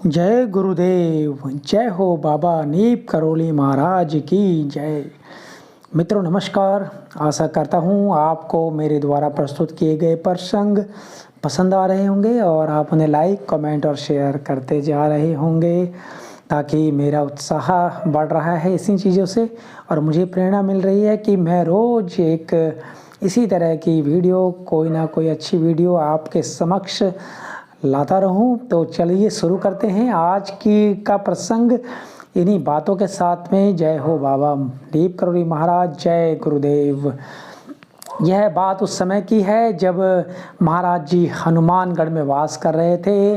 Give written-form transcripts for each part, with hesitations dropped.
जय गुरुदेव, जय हो बाबा नीप करोली महाराज की जय। मित्रों नमस्कार। आशा करता हूँ आपको मेरे द्वारा प्रस्तुत किए गए प्रसंग पसंद आ रहे होंगे और आप उन्हें लाइक, कमेंट और शेयर करते जा रहे होंगे, ताकि मेरा उत्साह बढ़ रहा है इसी चीज़ों से और मुझे प्रेरणा मिल रही है कि मैं रोज़ एक इसी तरह की वीडियो, कोई ना कोई अच्छी वीडियो आपके समक्ष लाता रहूं। तो चलिए शुरू करते हैं आज की का प्रसंग इन्हीं बातों के साथ में। जय हो बाबा नीप करोली महाराज, जय गुरुदेव। यह बात उस समय की है जब महाराज जी हनुमानगढ़ में वास कर रहे थे।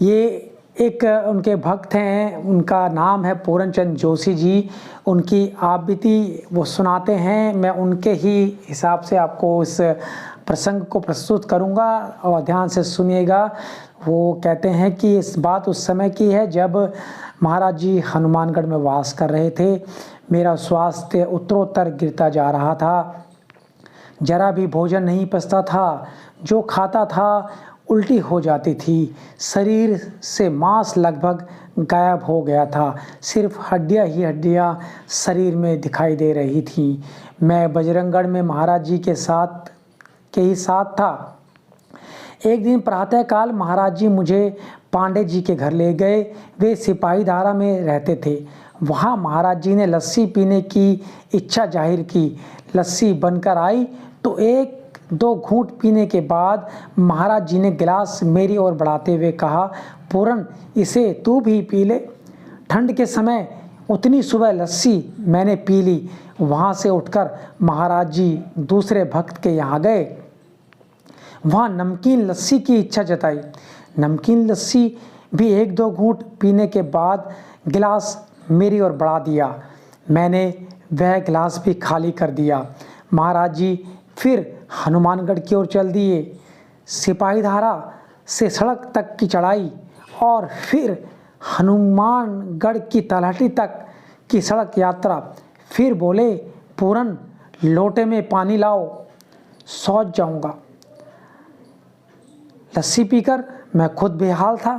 ये एक उनके भक्त हैं, उनका नाम है पूरनचंद जोशी जी। उनकी आप बीती वो सुनाते हैं, मैं उनके ही हिसाब से आपको इस प्रसंग को प्रस्तुत करूंगा और ध्यान से सुनिएगा। वो कहते हैं कि इस बात उस समय की है जब महाराज जी हनुमानगढ़ में वास कर रहे थे। मेरा स्वास्थ्य उत्तरोत्तर गिरता जा रहा था, जरा भी भोजन नहीं पचता था, जो खाता था उल्टी हो जाती थी, शरीर से मांस लगभग गायब हो गया था, सिर्फ हड्डियां ही हड्डियां शरीर में दिखाई दे रही थी। मैं बजरंगगढ़ में महाराज जी के ही साथ था। एक दिन प्रातःकाल महाराज जी मुझे पांडे जी के घर ले गए। वे सिपाही धारा में रहते थे। वहाँ महाराज जी ने लस्सी पीने की इच्छा जाहिर की। लस्सी बनकर आई तो एक दो घूंट पीने के बाद महाराज जी ने गिलास मेरी ओर बढ़ाते हुए कहा, पूरन इसे तू भी पी ले। ठंड के समय उतनी सुबह लस्सी मैंने पी ली। वहाँ से उठकर महाराज जी दूसरे भक्त के यहाँ गए। वहाँ नमकीन लस्सी की इच्छा जताई। नमकीन लस्सी भी एक दो घूंट पीने के बाद गिलास मेरी ओर बढ़ा दिया। मैंने वह गिलास भी खाली कर दिया। महाराज जी फिर हनुमानगढ़ की ओर चल दिए। सिपाही धारा से सड़क तक की चढ़ाई और फिर हनुमानगढ़ की तलहटी तक की सड़क यात्रा। फिर बोले, पूरन लोटे में पानी लाओ, शौच जाऊंगा। लस्सी पीकर मैं खुद बेहाल था,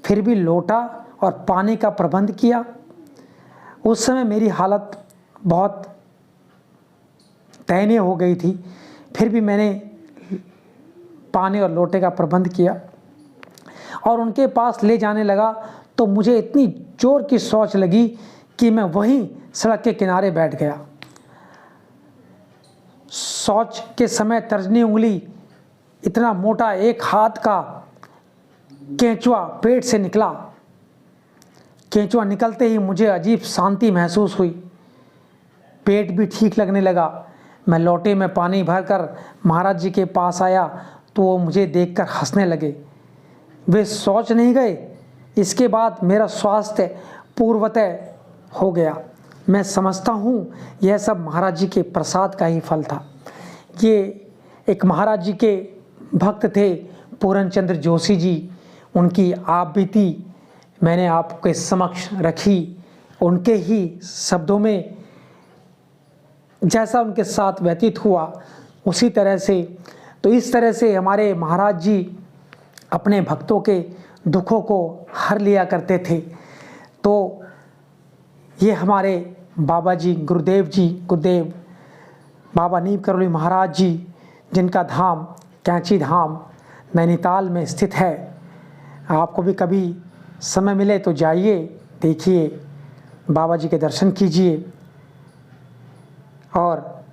फिर भी लोटा और पानी का प्रबंध किया। उस समय मेरी हालत बहुत दयनीय हो गई थी, फिर भी मैंने पानी और लोटे का प्रबंध किया और उनके पास ले जाने लगा तो मुझे इतनी जोर की शौच लगी कि मैं वहीं सड़क के किनारे बैठ गया। शौच के समय तर्जनी उंगली इतना मोटा एक हाथ का केंचुआ पेट से निकला। केंचुआ निकलते ही मुझे अजीब शांति महसूस हुई, पेट भी ठीक लगने लगा। मैं लोटे में पानी भरकर महाराज जी के पास आया तो वो मुझे देखकर हंसने लगे। वे शौच नहीं गए। इसके बाद मेरा स्वास्थ्य पूर्वतः हो गया। मैं समझता हूँ यह सब महाराज जी के प्रसाद का ही फल था। ये एक महाराज जी के भक्त थे पूरनचंद्र जोशी जी। उनकी आप बीती मैंने आपके समक्ष रखी, उनके ही शब्दों में जैसा उनके साथ व्यतीत हुआ उसी तरह से। तो इस तरह से हमारे महाराज जी अपने भक्तों के दुखों को हर लिया करते थे। तो ये हमारे बाबा जी गुरुदेव बाबा नीप करोली महाराज जी, जिनका धाम कैंची धाम नैनीताल में स्थित है। आपको भी कभी समय मिले तो जाइए, देखिए, बाबा जी के दर्शन कीजिए और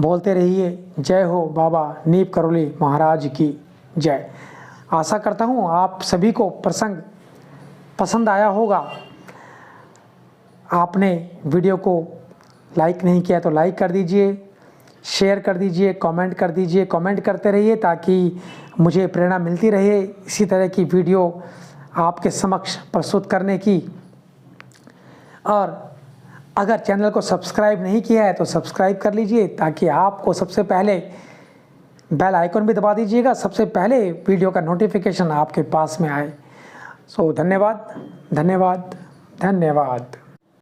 बोलते रहिए, जय हो बाबा नीप करोली महाराज की जय। आशा करता हूँ आप सभी को प्रसंग पसंद आया होगा। आपने वीडियो को लाइक नहीं किया तो लाइक कर दीजिए, शेयर कर दीजिए, कमेंट कर दीजिए। कमेंट करते रहिए ताकि मुझे प्रेरणा मिलती रहे इसी तरह की वीडियो आपके समक्ष प्रस्तुत करने की। और अगर चैनल को सब्सक्राइब नहीं किया है तो सब्सक्राइब कर लीजिए, ताकि आपको सबसे पहले बेल आइकन भी दबा दीजिएगा, सबसे पहले वीडियो का नोटिफिकेशन आपके पास में आए। सो धन्यवाद धन्यवाद धन्यवाद।